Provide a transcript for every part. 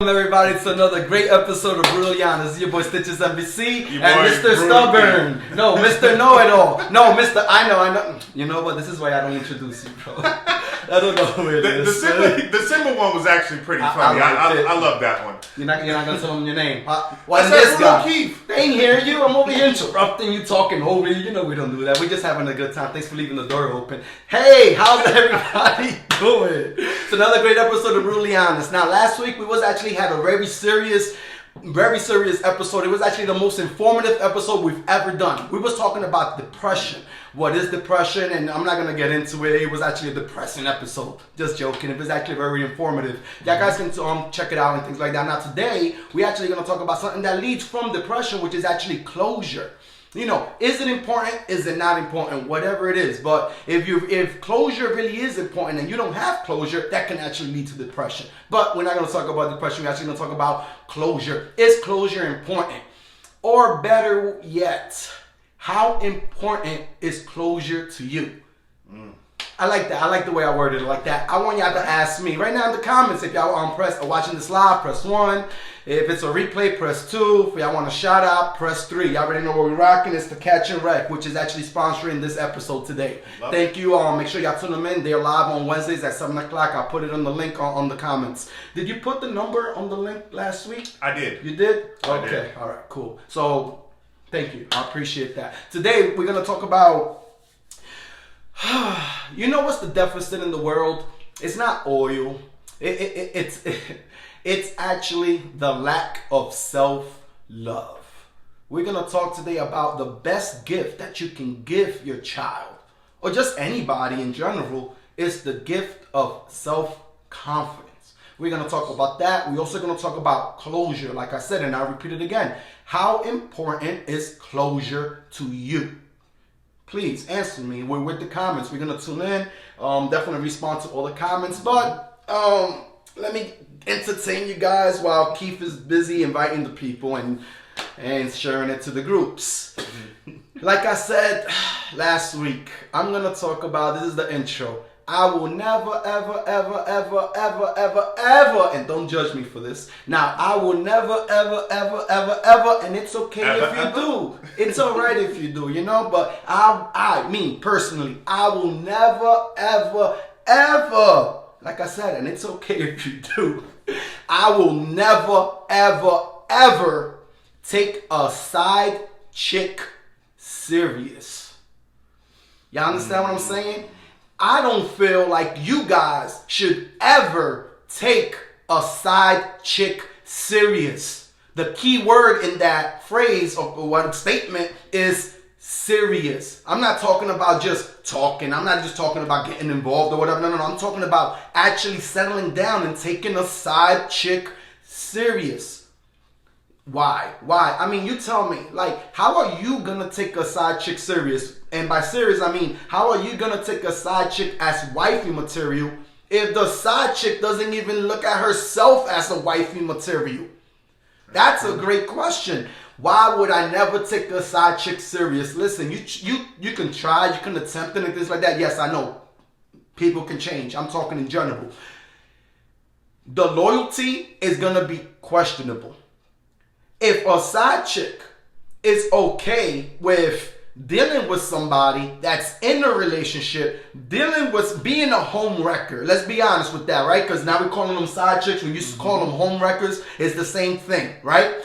Welcome everybody to another great episode of Brutally Honest. This is your boy Stitches MBC Your and boy Mr. Stubborn. No, Mr. Know-It-All. No, Mr. I know. You know what? This is why I don't introduce you, bro. I don't know who it is. The symbol one was actually pretty funny. I love that one. You're not gonna tell them your name. What's this guy? Keith? They ain't hearing you. I'm over here interrupting you, talking over you. You know we don't do that. We're just having a good time. Thanks for leaving the door open. Hey, how's everybody doing? It's another great episode of Brutally Honest. Now, last week we had a very serious episode. It was actually the most informative episode we've ever done. We was talking about depression. What is depression? And I'm not going to get into it. It was actually a depressing episode. Just joking. It was actually very informative. Y'all guys can check it out and things like that. Now today, we're actually going to talk about something that leads from depression, which is actually closure. You know, is it important? Is it not important? Whatever it is. But if closure really is important and you don't have closure, that can actually lead to depression. But we're not going to talk about depression. We're actually going to talk about closure. Is closure important? Or better yet, how important is closure to you? I like that. I like the way I worded it like that. I want y'all to ask me right now in the comments if y'all are watching this live, press 1. If it's a replay, press 2. If y'all want a shout out, press 3. Y'all already know what we're rocking. It's the Catch and Wreck, which is actually sponsoring this episode today. Thank you all. Make sure y'all tune them in. They're live on Wednesdays at 7 o'clock. I'll put it on the link on the comments. Did you put the number on the link last week? I did. You did? I Okay. did. All right, cool. So, thank you. I appreciate that. Today, we're going to talk about you know what's the deficit in the world? It's not oil. It's actually the lack of self-love. We're going to talk today about the best gift that you can give your child, or just anybody in general, is the gift of self-confidence. We're going to talk about that. We're also going to talk about closure, like I said, and I'll repeat it again. How important is closure to you? Please answer me. We're with the comments. We're going to tune in. Definitely respond to all the comments. But let me entertain you guys while Keith is busy inviting the people and sharing it to the groups. Like I said last week, I'm going to talk about, this is the intro. I will never, ever, ever, ever, ever, ever, ever, and don't judge me for this. Now, I will never, ever, ever, ever, ever, and it's okay if you do. It's all right if you do, you know, but me personally, I will never, ever, ever, like I said, and it's okay if you do, I will never, ever, ever take a side chick serious. Y'all understand what I'm saying? I don't feel like you guys should ever take a side chick serious. The key word in that phrase or what statement is serious. I'm not talking about just talking. I'm not just talking about getting involved or whatever. No. I'm talking about actually settling down and taking a side chick serious. Why? I mean, you tell me, like, how are you gonna take a side chick serious? And by serious, I mean, how are you gonna take a side chick as wifey material if the side chick doesn't even look at herself as a wifey material? That's a great question. Why would I never take a side chick serious? Listen, you can try, you can attempt it and things like that. Yes, I know. People can change. I'm talking in general. The loyalty is gonna be questionable. If a side chick is okay with dealing with somebody that's in a relationship, dealing with being a home wrecker, let's be honest with that, right? Because now we're calling them side chicks. We used to call them home wreckers. It's the same thing, right?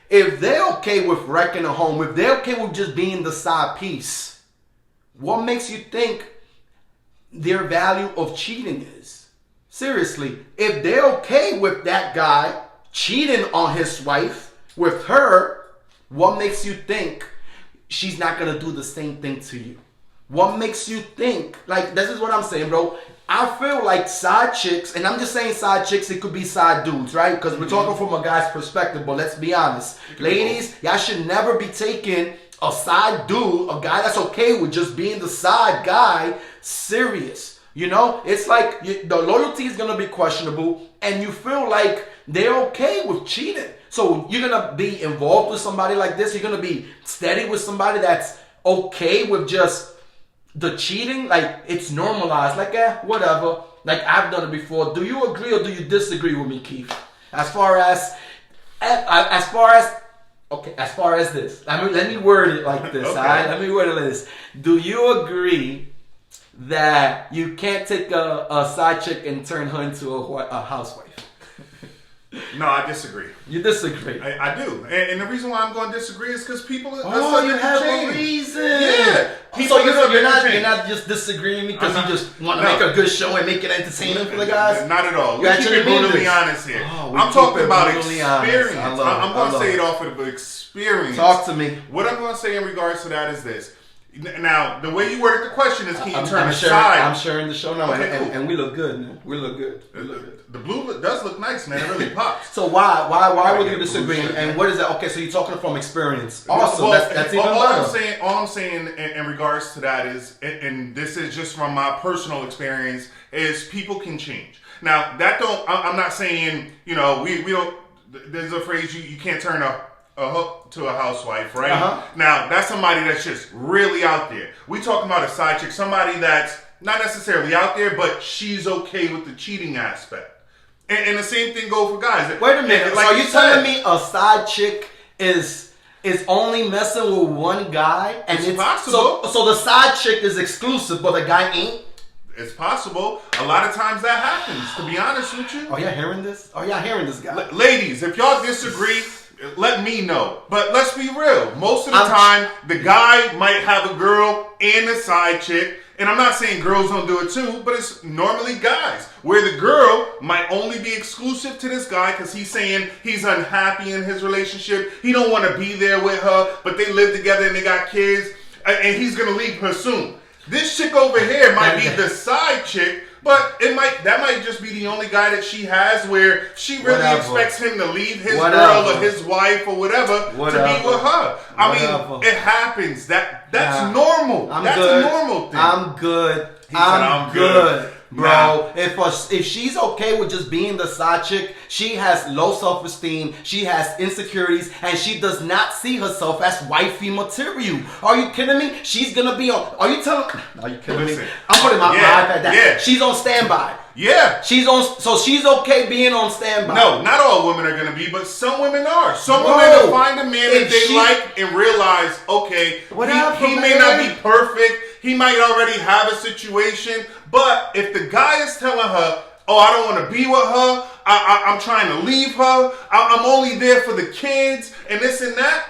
If they're okay with wrecking a home, if they're okay with just being the side piece, what makes you think their value of cheating is? Seriously, if they're okay with that guy cheating on his wife, with her, what makes you think she's not going to do the same thing to you? What makes you think, like, this is what I'm saying, bro. I feel like side chicks, and I'm just saying side chicks, it could be side dudes, right? Because we're talking from a guy's perspective, but let's be honest. Ladies, y'all should never be taking a side dude, a guy that's okay with just being the side guy, serious. You know, it's like the loyalty is going to be questionable, and you feel like they're okay with cheating. So you're going to be involved with somebody like this. You're going to be steady with somebody that's okay with just the cheating. Like, it's normalized. Like, whatever. Like, I've done it before. Do you agree or do you disagree with me, Keith? As far as this, let me word it like this. Okay. All right, let me word it like this. Do you agree that you can't take a side chick and turn her into a housewife? No, I disagree. You disagree? I do, and the reason why I'm going to disagree is because people. You have a reason. Yeah. So you're not just disagreeing because you just want to make a good show and make it entertaining for the guys. Not at all. You We keep it brutally honest here. I'm talking about experience. I'm going to say it off of experience. Talk to me. What I'm going to say in regards to that is this. Now, the way you worded the question is, can you turn I'm aside? I'm sharing the show now, Okay, cool. and we look good, man. We look good. The blue does look nice, man. It really pops. So why would you disagree? And what is that? Okay, so you're talking from experience. Awesome. Well, that's even better. All I'm saying in regards to that is, and this is just from my personal experience, is people can change. Now, I'm not saying, we don't, there's a phrase, you can't turn a hook to a housewife, right? Now, that's somebody that's just really out there. We talking about a side chick, somebody that's not necessarily out there, but she's okay with the cheating aspect. And the same thing goes for guys. Wait a minute. Like so you telling me a side chick is only messing with one guy? And it's possible. So the side chick is exclusive, but the guy ain't? It's possible. A lot of times that happens, to be honest with you. Are y'all hearing this? Are y'all hearing this guy? Ladies, if y'all disagree, let me know. But let's be real. Most of the time, the guy might have a girl and a side chick. And I'm not saying girls don't do it too, but it's normally guys. Where the girl might only be exclusive to this guy because he's saying he's unhappy in his relationship. He don't want to be there with her, but they live together and they got kids. And he's going to leave her soon. This chick over here might be the side chick, but that might just be the only guy that she has where she really expects him to leave his girl or his wife or whatever to be with her. I mean, it happens. That's normal. That's a normal thing. I'm good. I'm good. Bro, if she's okay with just being the side chick, she has low self-esteem, she has insecurities, and she does not see herself as wifey material. Are you kidding me? She's gonna be on. Are you kidding me? I'm putting my iPad down. Yeah. She's on standby. Yeah. So she's okay being on standby. No, not all women are gonna be, but some women are. Some women will find a man that they like and realize, okay, he may not be perfect. He might already have a situation, but if the guy is telling her, oh, I don't want to be with her, I'm trying to leave her, I'm only there for the kids, and this and that,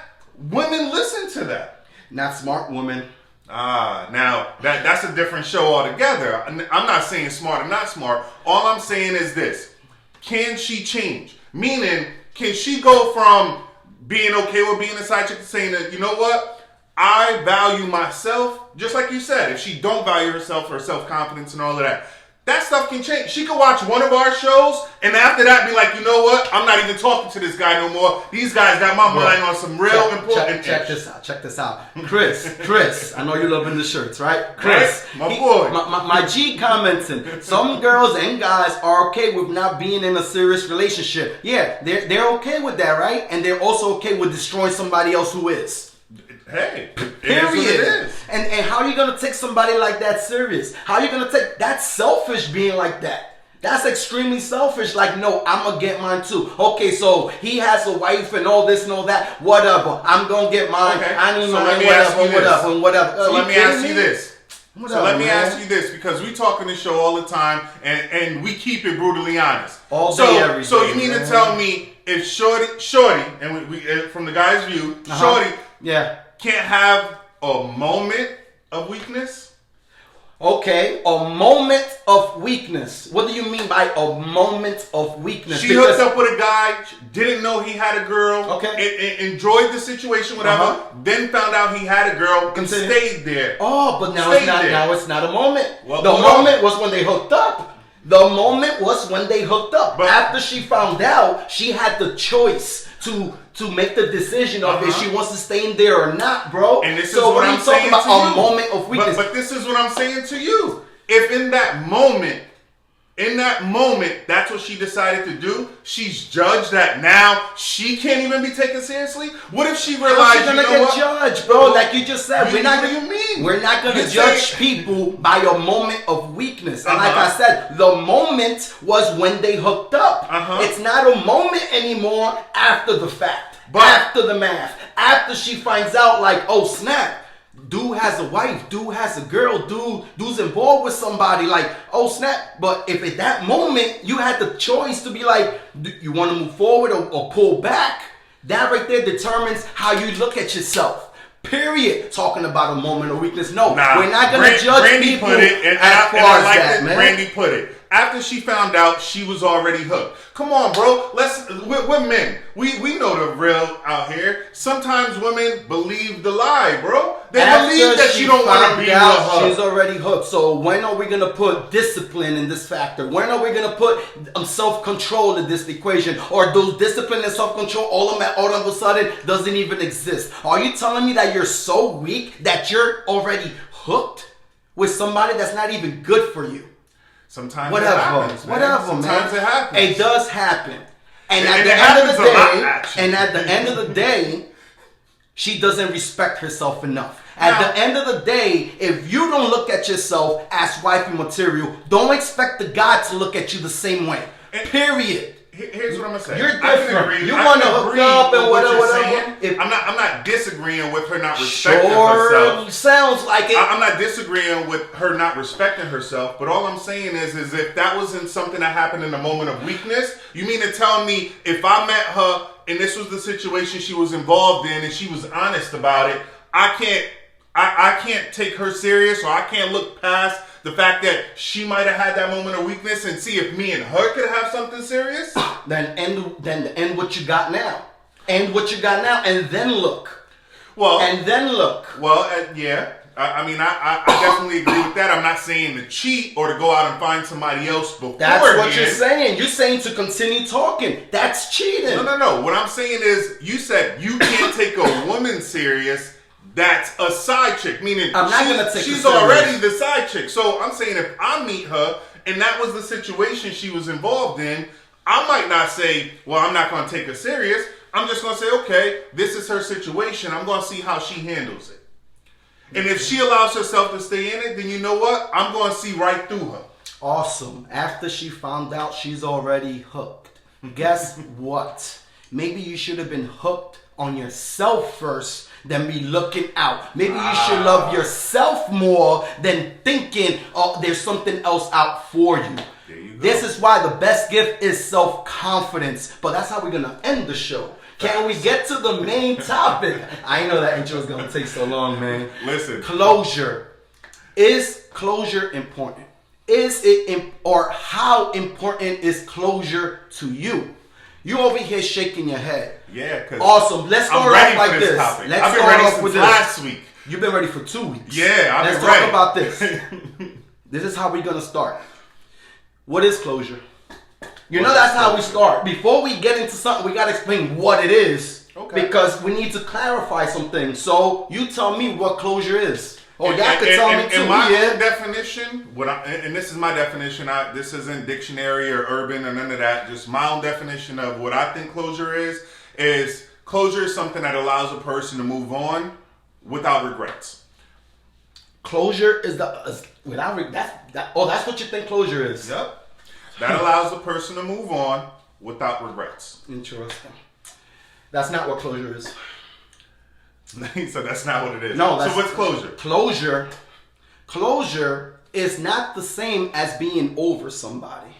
women listen to that. Not smart women. Now, that's a different show altogether. I'm not saying smart or not smart. All I'm saying is this. Can she change? Meaning, can she go from being okay with being a side chick to saying that, you know what? I value myself, just like you said. If she don't value herself, her self-confidence and all of that, that stuff can change. She could watch one of our shows and after that be like, you know what? I'm not even talking to this guy no more. These guys got my mind on some real important Check this out. Chris, I know you're loving the shirts, right? Chris, right? My boy. My G commenting, some girls and guys are okay with not being in a serious relationship. Yeah, they're okay with that, right? And they're also okay with destroying somebody else who is. Hey, period. It is. And how are you gonna take somebody like that serious? How are you gonna take that's selfish being like that? That's extremely selfish. Like, no, I'm gonna get mine too. Okay, so he has a wife and all this and all that. Whatever. I'm gonna get mine. Okay. I need so mine. Let me ask you this because we talk on this show all the time and we keep it brutally honest. All day, every day. So you mean to tell me if Shorty, and we from the guy's view, Shorty, can't have a moment of weakness? Okay, a moment of weakness. What do you mean by a moment of weakness? She hooked up with a guy, didn't know he had a girl, enjoyed the situation, whatever, then found out he had a girl and stayed there. Oh, but now it's not a moment. The moment was when they hooked up. But after she found out, she had the choice to make the decision of if she wants to stay in there or not, bro. And this is what I'm saying about a moment of weakness. But this is what I'm saying to you. If in that moment, In that moment, that's what she decided to do. She's judged that now she can't even be taken seriously. What if she realized, how's she gonna get judged, bro? Like you just said, we're not. What do you mean? We're not gonna judge people by a moment of weakness. And like I said, the moment was when they hooked up. It's not a moment anymore after the fact, after the math, after she finds out, like, oh snap. Dude has a wife, dude has a girl, dude's involved with somebody, like, oh snap. But if at that moment you had the choice to be like, do you want to move forward or pull back, that right there determines how you look at yourself. Period. Talking about a moment of weakness. No, we're not going to judge Brandy people put it, and as far as that, man. Brandy put it. After she found out, she was already hooked. Come on, bro. We're men. We know the real out here. Sometimes women believe the lie, bro. They believe that you don't want to be with her. She's already hooked. So when are we going to put discipline in this factor? When are we going to put self-control in this equation? Or those discipline and self-control all of a sudden doesn't even exist? Are you telling me that you're so weak that you're already hooked with somebody that's not even good for you? Sometimes it happens, man. Sometimes it happens. It does happen. And at the end of the day, she doesn't respect herself enough. At the end of the day, if you don't look at yourself as wifey material, don't expect the guy to look at you the same way. Period. Here's what I'm gonna say. You're different. You want to hook up and whatever. I'm not disagreeing with her not respecting herself. Sounds like it. I'm not disagreeing with her not respecting herself. But all I'm saying is if that wasn't something that happened in a moment of weakness, you mean to tell me if I met her and this was the situation she was involved in and she was honest about it, I can't take her serious, or I can't look past the fact that she might have had that moment of weakness and see if me and her could have something serious? Then end what you got now. End what you got now, and then look. Well, yeah. I mean, I definitely agree with that. I'm not saying to cheat or to go out and find somebody else before. That's what you're saying. You're saying to continue talking. That's cheating. No. What I'm saying is, you said you can't take a woman serious. That's a side chick, meaning I'm not gonna take she's already the side chick. So I'm saying if I meet her and that was the situation she was involved in, I might not say, well, I'm not going to take her serious. I'm just going to say, okay, this is her situation. I'm going to see how she handles it. And if she allows herself to stay in it, then you know what? I'm going to see right through her. Awesome. After she found out she's already hooked, guess what? Maybe you should have been hooked on yourself first than be looking out. Maybe you should love yourself more than thinking, oh, there's something else out for you. There you go. This is why the best gift is self-confidence. But that's how we're going to end the show. Can we get to the main topic? I know that intro is going to take so long, man. Listen. Closure. Is closure important? Is it, or how important is closure to you? You over here shaking your head. Yeah, because awesome. Let's start off like this. Topic. Let's I've been start ready off since with last this. week. You've been ready for 2 weeks. Yeah, I've Let's been ready. talk about this. This is how we're gonna start. What is closure? You know that's how we start. Before we get into something, we gotta explain what it is. Okay. Because we need to clarify some things. So you tell me what closure is. Oh, y'all can tell me too. In my definition, and this is my definition. This isn't dictionary or urban or none of that. Just my own definition of what I think closure is closure is something that allows a person to move on without regrets. Closure is that's what you think closure is. Yep. That allows a person to move on without regrets. Interesting. That's not what closure is. So that's not what it is. No. So what's closure? Closure is not the same as being over somebody.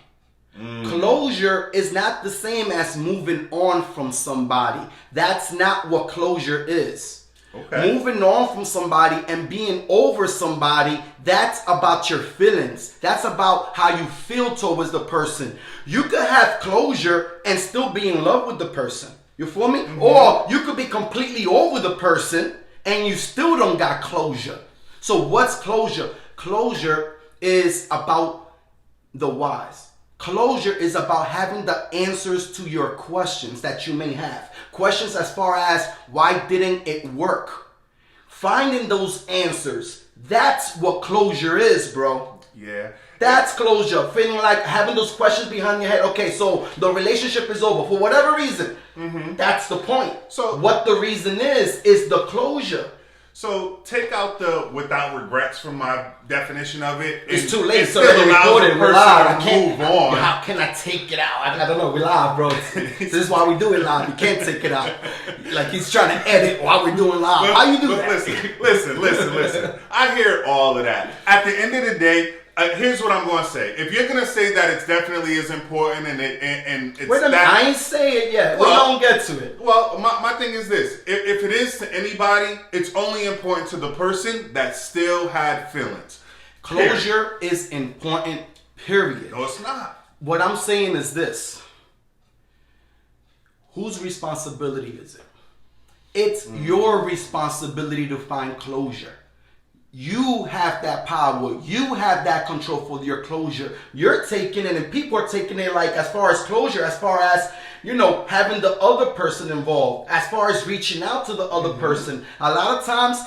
Closure is not the same as moving on from somebody. That's not what closure is. Okay. Moving on from somebody and being over somebody, that's about your feelings. That's about how you feel towards the person. You could have closure and still be in love with the person. You feel me? Mm-hmm. Or you could be completely over the person and you still don't got closure. So what's closure? Closure is about the whys. Closure is about having the answers to your questions that you may have. Questions as far as why didn't it work? Finding those answers. That's what closure is, bro. Yeah. That's closure. Feeling like having those questions behind your head. Okay, so the relationship is over for whatever reason. That's the point. So what the reason is the closure. So take out the without regrets from my definition of it. It's too late. So it allows a person to move on. How can I take it out? I don't know. We live, bro. This is why we do it live. You can't take it out. Like he's trying to edit while we're doing live. How you do that? Listen. I hear all of that. At the end of the day, here's what I'm going to say. If you're going to say that it definitely is important and it's wait a minute, I ain't say it yet. Well, we don't get to it. Well, my thing is this. If it is to anybody, it's only important to the person that still had feelings. Closure is important, period. No, it's not. What I'm saying is this. Whose responsibility is it? It's your responsibility to find closure. You have that power. You have that control for your closure. You're taking it, and people are taking it like as far as closure, as far as, having the other person involved, as far as reaching out to the other person. A lot of times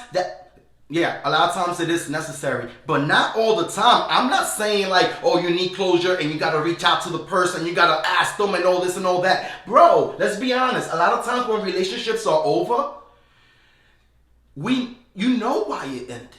it is necessary, but not all the time. I'm not saying like, oh, you need closure and you got to reach out to the person, you got to ask them and all this and all that. Bro, let's be honest. A lot of times when relationships are over, you know why it ended.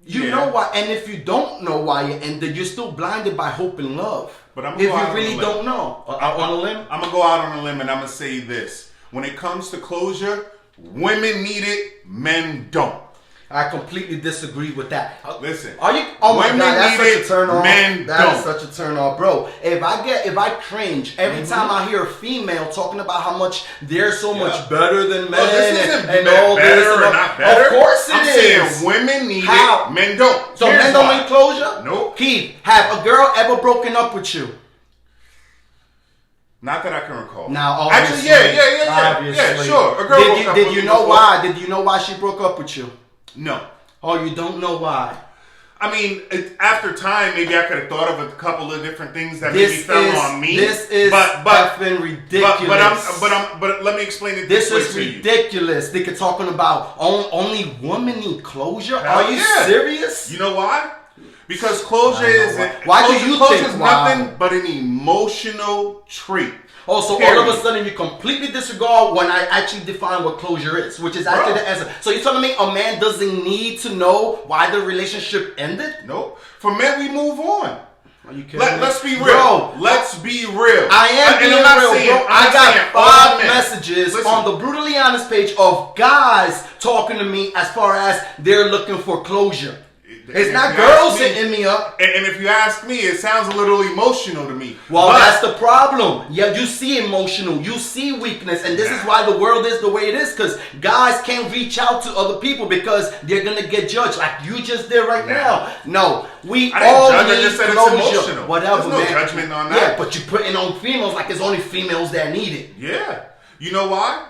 You know why, and if you don't know why it ended, you're still blinded by hope and love. But if you really don't know, out on a limb, I'm gonna go out on a limb and I'm gonna say this: when it comes to closure, women need it, men don't. I completely disagree with that. Listen, are you? Oh my God, that's such a turn off. Men That's such a turn off, bro. If I cringe every time I hear a female talking about how much they're so much better than men and all this and all. Not better. Of course it is. I'm saying women need it, men don't. So men don't need closure? Nope. Keith, have a girl ever broken up with you? Not that I can recall. Now, actually, yeah, sure. A girl did you know why? Did you know why she broke up with you? No. Oh, you don't know why? I mean, after time, maybe I could have thought of a couple of different things that maybe fell on me. This is effing ridiculous. But let me explain it this is ridiculous. They could talking about only women need closure. Are you serious? You know why? Because closure is nothing but an emotional trait. Oh, so all of a sudden you completely disregard when I actually define what closure is, which is actually the answer. So you're telling me a man doesn't need to know why the relationship ended? Nope. For men, we move on. Are you kidding Let's be real. Bro, let's be real. I am being real, bro. I got 5 messages on the Brutally Honest page of guys talking to me as far as they're looking for closure. It's not girls hitting me up. And if you ask me, it sounds a little emotional to me. Well, that's the problem. Yeah, you see emotional. You see weakness. And this is why the world is the way it is. Because guys can't reach out to other people because they're going to get judged like you just did right now. No, we all need closure. Whatever, There's no judgment on that. Yeah, but you're putting on females like it's only females that need it. Yeah. You know why?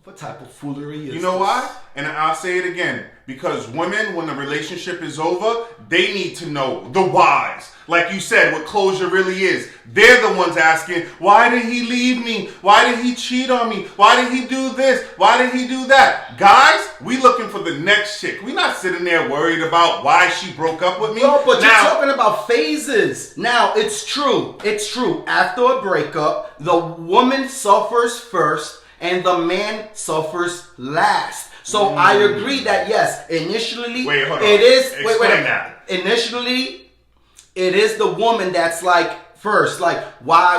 What type of foolery is You know why? And I'll say it again. Because women, when the relationship is over, they need to know the whys. Like you said, what closure really is. They're the ones asking, why did he leave me? Why did he cheat on me? Why did he do this? Why did he do that? Guys, we looking for the next chick. We not sitting there worried about why she broke up with me. No, but you're talking about phases. Now, it's true. It's true. After a breakup, the woman suffers first and the man suffers last. So I agree that yes, initially wait, hold on. It is. Explain that. Initially, it is the woman that's like first, like why?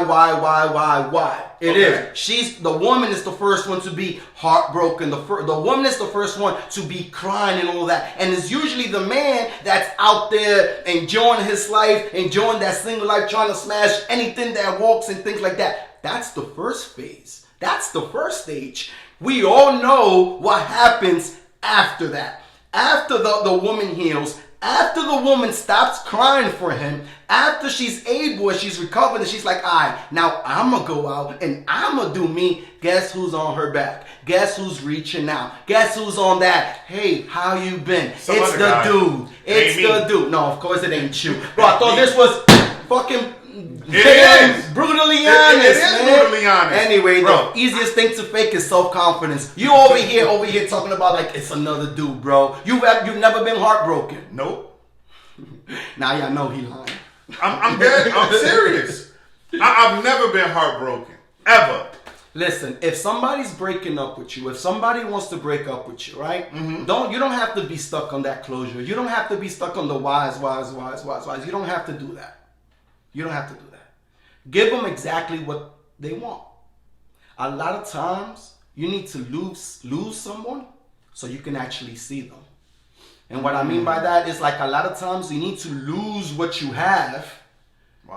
It is. The woman is the first one to be heartbroken. The woman is the first one to be crying and all that. And it's usually the man that's out there enjoying his life, enjoying that single life, trying to smash anything that walks and things like that. That's the first phase. That's the first stage. We all know what happens after that. After the woman heals, after the woman stops crying for him, after she's able and she's recovered and she's like, all right, now I'm going to go out and I'm going to do me. Guess who's on her back? Guess who's reaching out? Guess who's on that? Hey, how you been? It's the dude. It's the dude. No, of course it ain't you. Bro, I thought this was fucking... It is brutally honest. It is brutally honest. Anyway, the easiest thing to fake is self-confidence. You over here talking about like it's another dude, bro. You've never been heartbroken. Nope. Now y'all know he lying. I'm dead. I'm serious. I've never been heartbroken. Ever. Listen, if somebody's breaking up with you, if somebody wants to break up with you, right? You don't have to be stuck on that closure. You don't have to be stuck on the whys. You don't have to do that. You don't have to do that. Give them exactly what they want. A lot of times, you need to lose someone so you can actually see them. And what I mean by that is, like, a lot of times you need to lose what you have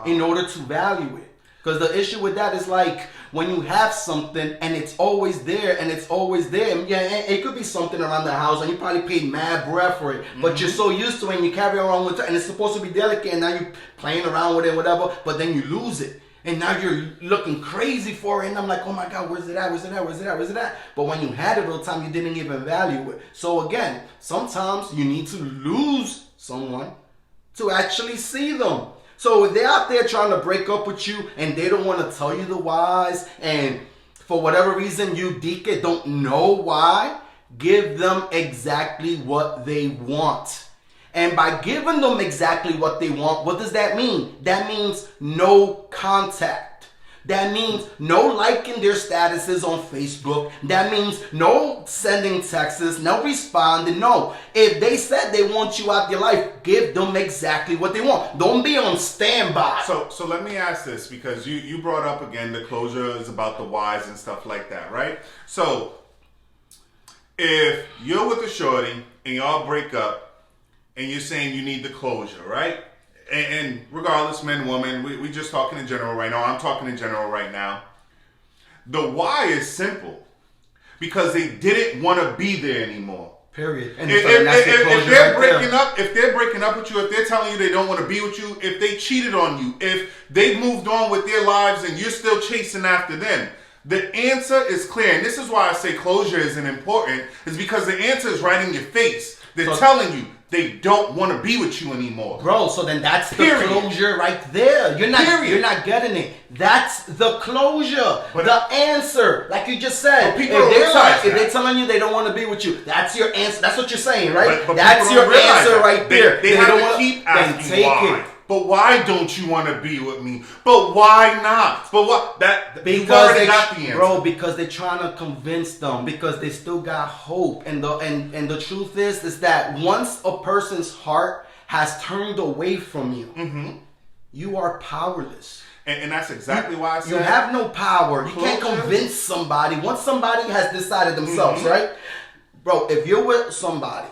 in order to value it. Because the issue with that is, like, when you have something and it's always there and it's always there. Yeah, it could be something around the house and you probably paid mad breath for it. But you're so used to it and you carry around with it and it's supposed to be delicate and now you're playing around with it, whatever. But then you lose it. And now you're looking crazy for it. And I'm like, oh my God, where's it at? Where's it at? Where's it at? Where's it at? But when you had it all the time, you didn't even value it. So again, sometimes you need to lose someone to actually see them. So if they're out there trying to break up with you and they don't want to tell you the whys, and for whatever reason you DK don't know why, give them exactly what they want. And by giving them exactly what they want, what does that mean? That means no contact. That means no liking their statuses on Facebook. That means no sending texts, no responding. No. If they said they want you out their life, give them exactly what they want. Don't be on standby. So let me ask this, because you brought up again the closure is about the whys and stuff like that, right? So if you're with a shorty and y'all break up and you're saying you need the closure, right? And regardless, men, woman, we just talking in general right now. I'm talking in general right now. The why is simple. Because they didn't want to be there anymore. Period. And if they're breaking up with you, if they're telling you they don't want to be with you, if they cheated on you, if they moved on with their lives and you're still chasing after them, the answer is clear. And this is why I say closure isn't important, is because the answer is right in your face. They're telling you they don't want to be with you anymore. Bro, so then that's the closure right there. You're not getting it. That's the closure. But the answer. Like you just said. If they're telling you they don't want to be with you, that's your answer. That's what you're saying, right? But that's your answer right there. They have to keep asking why. But why don't you want to be with me? But why not? But what? You've already got the answer. Bro, because they're trying to convince them, because they still got hope. And the truth is that once a person's heart has turned away from you, you are powerless. And that's exactly why I said you have no power. You can't convince somebody. Once somebody has decided themselves, right? Bro, if you're with somebody,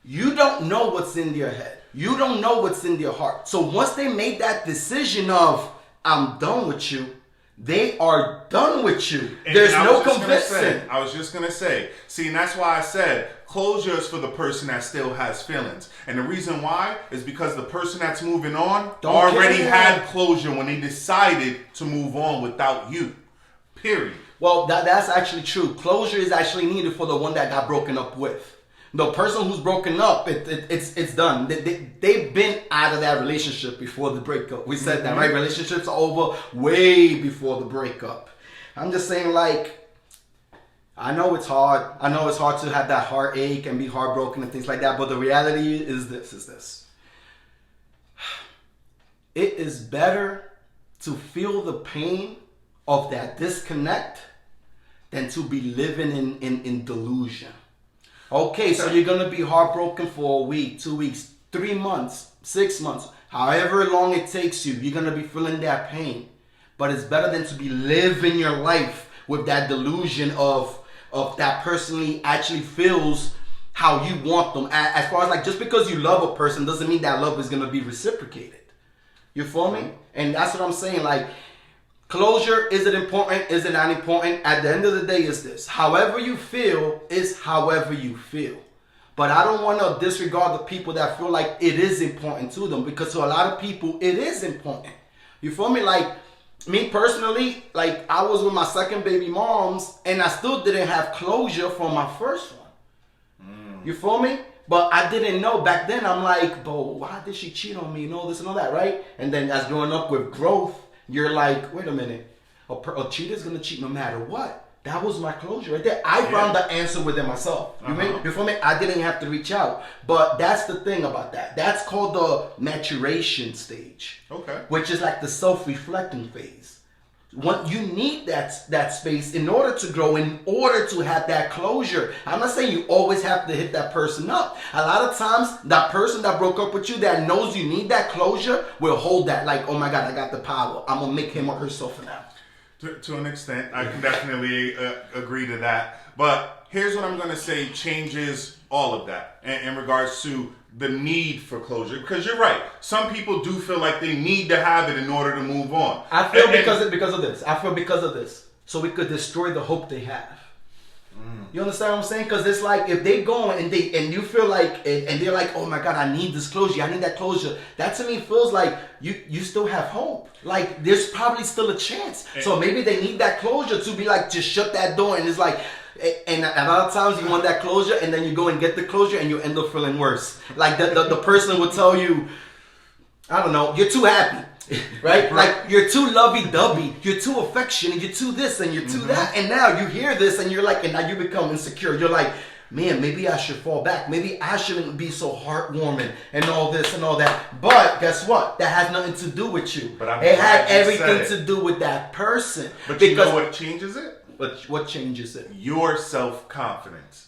you don't know what's in their head. You don't know what's in their heart. So once they made that decision of, I'm done with you, they are done with you. There's no convincing. I was just going to say, see, and that's why I said closure is for the person that still has feelings. And the reason why is because the person that's moving on already had closure when they decided to move on without you. Period. Well, that's actually true. Closure is actually needed for the one that got broken up with. The person who's broken up, it's done. They've been out of that relationship before the breakup. We said that, right? Relationships are over way before the breakup. I'm just saying, like, I know it's hard. I know it's hard to have that heartache and be heartbroken and things like that. But the reality is this. It is better to feel the pain of that disconnect than to be living in delusion. Okay, so you're going to be heartbroken for a week, 2 weeks, 3 months, 6 months, however long it takes you, you're going to be feeling that pain. But it's better than to be living your life with that delusion of that person actually feels how you want them. As far as, like, just because you love a person doesn't mean that love is going to be reciprocated. You feel me? And that's what I'm saying. Like, closure, is it important? Is it not important? At the end of the day, is this. However you feel is however you feel. But I don't want to disregard the people that feel like it is important to them. Because to a lot of people, it is important. You feel me? Like, me personally, like, I was with my second baby moms and I still didn't have closure for my first one. You feel me? But I didn't know. Back then, I'm like, but why did she cheat on me and all this and all that, right? And then as growing up with growth, you're like, wait a minute, a cheater's going to cheat no matter what. That was my closure right there. I found the answer within myself. You feel me? I didn't have to reach out. But that's the thing about that. That's called the maturation stage. Okay. Which is like the self-reflecting phase. You need that space in order to grow, in order to have that closure. I'm not saying you always have to hit that person up. A lot of times, that person that broke up with you that knows you need that closure will hold that like, oh my God, I got the power. I'm going to make him or herself now. To an extent, I can definitely agree to that. But here's what I'm going to say changes all of that in regards to the need for closure. Because you're right. Some people do feel like they need to have it in order to move on. I feel because of this. I feel because of this. So we could destroy the hope they have. You understand what I'm saying? Because it's like if they go and you feel like and they're like, oh my God, I need this closure. I need that closure. That to me feels like you still have hope. Like there's probably still a chance. So maybe they need that closure to be like, just shut that door. And it's like, and a lot of times you want that closure and then you go and get the closure and you end up feeling worse. Like the person will tell you, I don't know, you're too happy. Right? Like you're too lovey-dovey, you're too affectionate, you're too this and you're too that, and now you hear this and you're like, and now you become insecure. You're like, man, maybe I should fall back. Maybe I shouldn't be so heartwarming and all this and all that. But guess what? That has nothing to do with you. It had everything to do with that person. But you know what changes it? What changes it? Your self-confidence.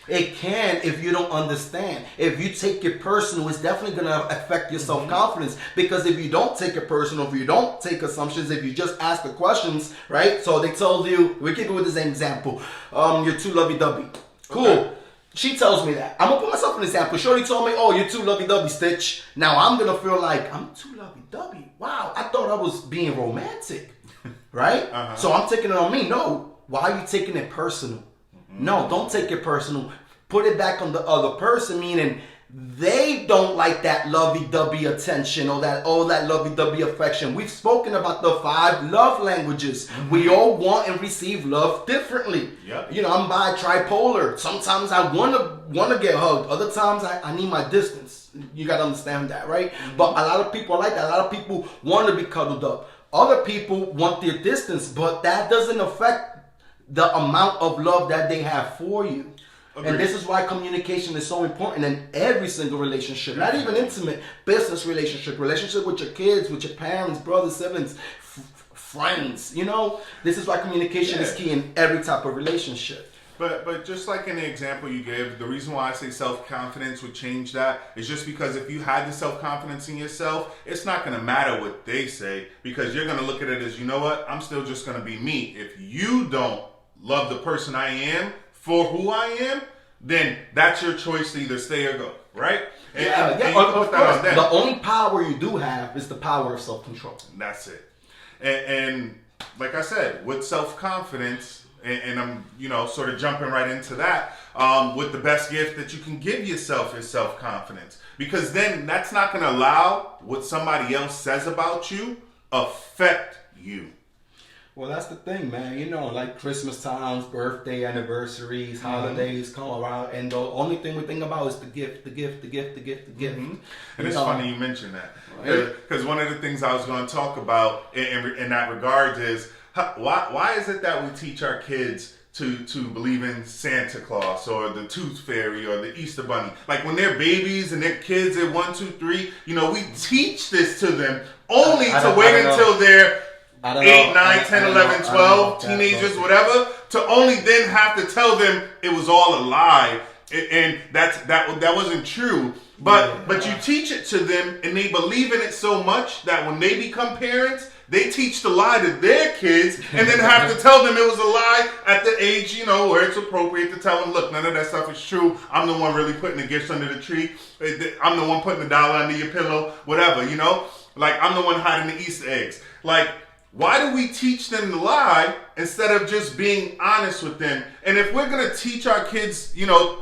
It can if you don't understand. If you take it personal, it's definitely going to affect your self-confidence. Because if you don't take it personal, if you don't take assumptions, if you just ask the questions, right? So they told you, we keep it with the same example. You're too lovey-dovey. Cool. Okay. She tells me that. I'm going to put myself in an example. Shorty told me, oh, you're too lovey-dovey, Stitch. Now I'm going to feel like, I'm too lovey-dovey. Wow, I thought I was being romantic. Right? So I'm taking it on me. No. Why are you taking it personal? No, don't take it personal. Put it back on the other person, meaning they don't like that lovey-dovey attention or that lovey-dovey affection. We've spoken about the 5 love languages. We all want and receive love differently. Yep. You know, I'm bipolar. Sometimes I want to get hugged. Other times I need my distance. You got to understand that, right? But a lot of people are like that. A lot of people want to be cuddled up. Other people want their distance, but that doesn't affect the amount of love that they have for you. Agreed. And this is why communication is so important in every single relationship. Not even intimate, business relationship with your kids, with your parents, brothers, siblings, friends. You know, this is why communication is key in every type of relationship. But just like in the example you gave, the reason why I say self-confidence would change that is just because if you had the self-confidence in yourself, it's not going to matter what they say because you're going to look at it as, you know what, I'm still just going to be me. If you don't love the person I am for who I am, then that's your choice to either stay or go, right? And of course. The only power you do have is the power of self-control. That's it. And like I said, with self-confidence, and I'm, sort of jumping right into that, with the best gift that you can give yourself is self-confidence. Because then that's not going to allow what somebody else says about you affect you. Well, that's the thing, man. You know, like Christmas times, birthday, anniversaries, holidays come around, and the only thing we think about is the gift. And it's funny you mention that. Because one of the things I was going to talk about in that regard is, why is it that we teach our kids to believe in Santa Claus or the Tooth Fairy or the Easter Bunny? Like when they're babies and they're kids at 1, 2, 3, we teach this to them only to wait until they're 8, 9, 10, 11, 12, teenagers, whatever, to only then have to tell them it was all a lie. And that wasn't true. But you teach it to them and they believe in it so much that when they become parents, they teach the lie to their kids and then have to tell them it was a lie at the age, where it's appropriate to tell them, look, none of that stuff is true. I'm the one really putting the gifts under the tree. I'm the one putting the dollar under your pillow, whatever, Like, I'm the one hiding the Easter eggs. Like, why do we teach them to lie instead of just being honest with them? And if we're going to teach our kids,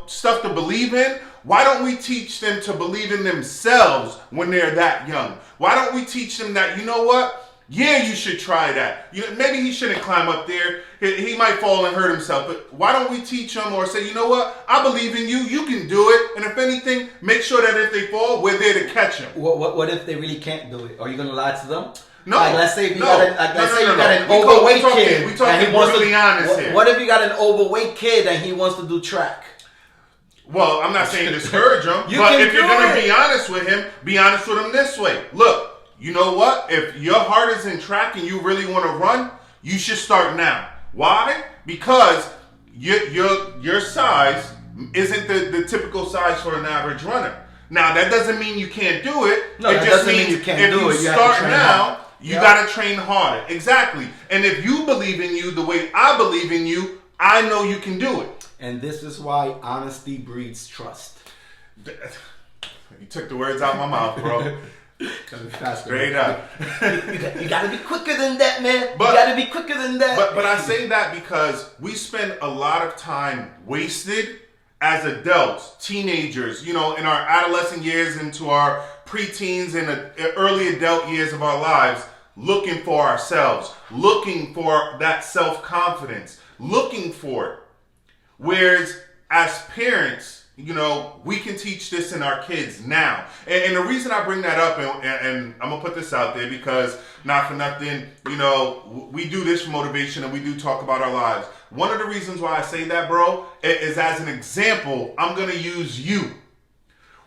stuff to believe in, why don't we teach them to believe in themselves when they're that young? Why don't we teach them that, you know what? Yeah, you should try that. Maybe he shouldn't climb up there. He might fall and hurt himself. But why don't we teach him or say, you know what? I believe in you. You can do it. And if anything, make sure that if they fall, we're there to catch them. What if they really can't do it? Are you going to lie to them? No. Like, let's say if you No. you got an overweight kid. We talking brutally honest here. What if you got an overweight kid and he wants to do track? Well, I'm not saying discourage him, You but can if you're do going to it. be honest with him this way. Look, you know what? If your heart is in track and you really want to run, you should start now. Why? Because your size isn't the typical size for an average runner. Now, that doesn't mean you can't do it. No, it that just doesn't means mean you can't if do you it. You have start to train now, hard. you got to train harder. Exactly. And if you believe in you the way I believe in you, I know you can do it. And this is why honesty breeds trust. You took the words out of my mouth, bro. Straight up. You gotta be quicker than that, man. You But- gotta be quicker than that. But I say that because we spend a lot of time wasted as adults, teenagers, in our adolescent years into our preteens and early adult years of our lives, looking for ourselves, looking for that self-confidence, looking for it. Whereas as parents, we can teach this in our kids now. And the reason I bring that up, and I'm going to put this out there because not for nothing, we do this for motivation and we do talk about our lives. One of the reasons why I say that, bro, is as an example, I'm going to use you.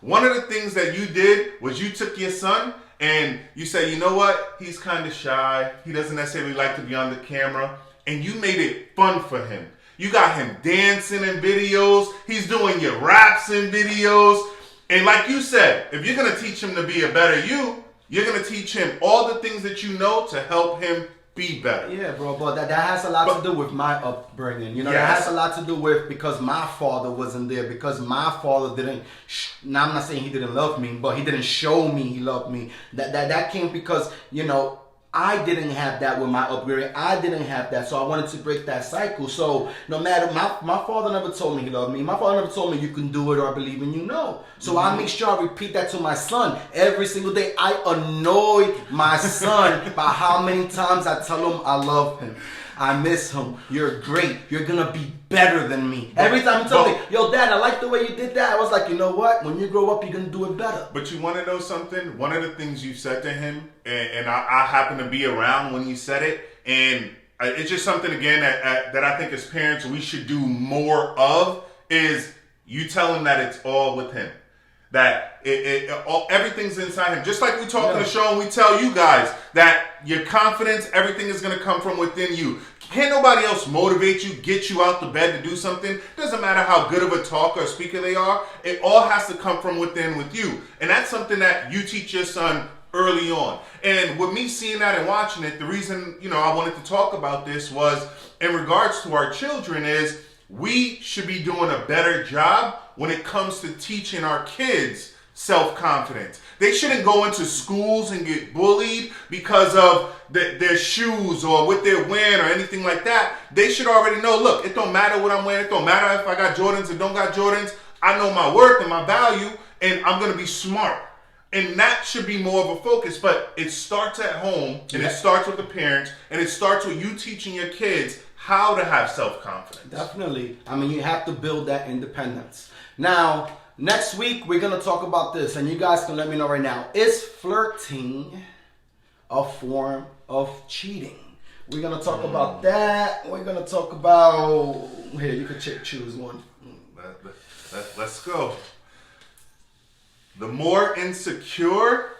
One of the things that you did was you took your son and you said, you know what? He's kind of shy. He doesn't necessarily like to be on the camera. And you made it fun for him. You got him dancing in videos. He's doing your raps in videos. And like you said, if you're going to teach him to be a better you, you're going to teach him all the things that you know to help him be better. Yeah, bro, but that has a lot to do with my upbringing. That Yes. has a lot to do with because my father wasn't there, because my father didn't. Now I'm not saying he didn't love me, but he didn't show me he loved me. That came because I didn't have that with my upbringing. I didn't have that, so I wanted to break that cycle. So no matter my father never told me he loved me. My father never told me you can do it or I believe in you. No. So I make sure I repeat that to my son every single day. I annoy my son by how many times I tell him I love him. I miss him. You're great. You're gonna be better than me. Every time he tells me, yo, Dad, I like the way you did that. I was like, you know what? When you grow up, you're gonna do it better. But you want to know something? One of the things you said to him, and I happened to be around when you said it, and it's just something, again, that I think as parents we should do more of, is you tell him that it's all with him. That everything's inside him. Just like we talk on the show and we tell you guys that your confidence, everything is going to come from within you. Can't nobody else motivate you, get you out the bed to do something. Doesn't matter how good of a talker or speaker they are. It all has to come from within with you. And that's something that you teach your son early on. And with me seeing that and watching it, the reason, I wanted to talk about this was in regards to our children is we should be doing a better job when it comes to teaching our kids self-confidence. They shouldn't go into schools and get bullied because of their shoes or what they're wearing or anything like that. They should already know, look, it don't matter what I'm wearing. It don't matter if I got Jordans or don't got Jordans. I know my worth and my value, and I'm going to be smart. And that should be more of a focus. But it starts at home, and it starts with the parents, and it starts with you teaching your kids how to have self-confidence. Definitely. I mean, you have to build that independence. Now, next week, we're going to talk about this, and you guys can let me know right now. Is flirting a form of cheating? We're going to talk about that. We're going to talk about... Here, you can choose one. Let's go. The more insecure,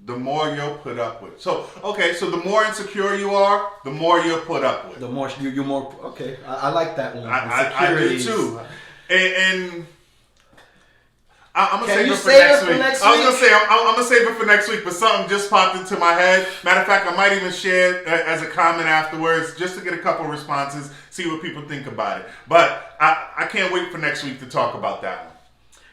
the more you'll put up with. So the more insecure you are, the more you'll put up with. The more you're more... Okay, I like that one. I do too. And I'm gonna Can save you it for save next it for week. next I was week? gonna say I'm gonna save it for next week, but something just popped into my head. Matter of fact, I might even share it as a comment afterwards, just to get a couple responses, see what people think about it. But I can't wait for next week to talk about that one.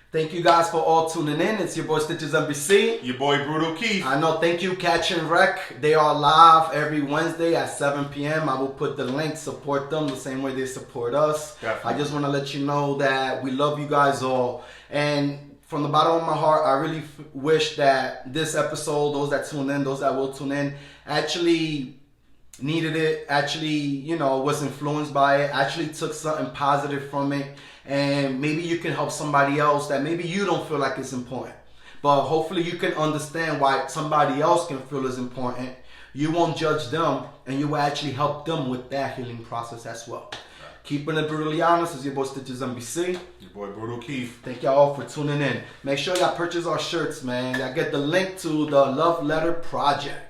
Thank you guys for all tuning in. It's your boy Stitches NBC. Your boy Brutal Keith. I know. Thank you, Catch and Wreck. They are live every Wednesday at 7 p.m. I will put the link. Support them the same way they support us. Definitely. I just want to let you know that we love you guys all. And from the bottom of my heart, I really wish that this episode, those that tune in, those that will tune in, actually needed it, actually, was influenced by it, actually took something positive from it. And maybe you can help somebody else that maybe you don't feel like it's important. But hopefully you can understand why somebody else can feel as important. You won't judge them, and you will actually help them with that healing process as well. Keeping it brutally honest is your boy Stitches MBC. Your boy Brutal Keith. Thank y'all all for tuning in. Make sure y'all purchase our shirts, man. Y'all get the link to the Love Letter Project.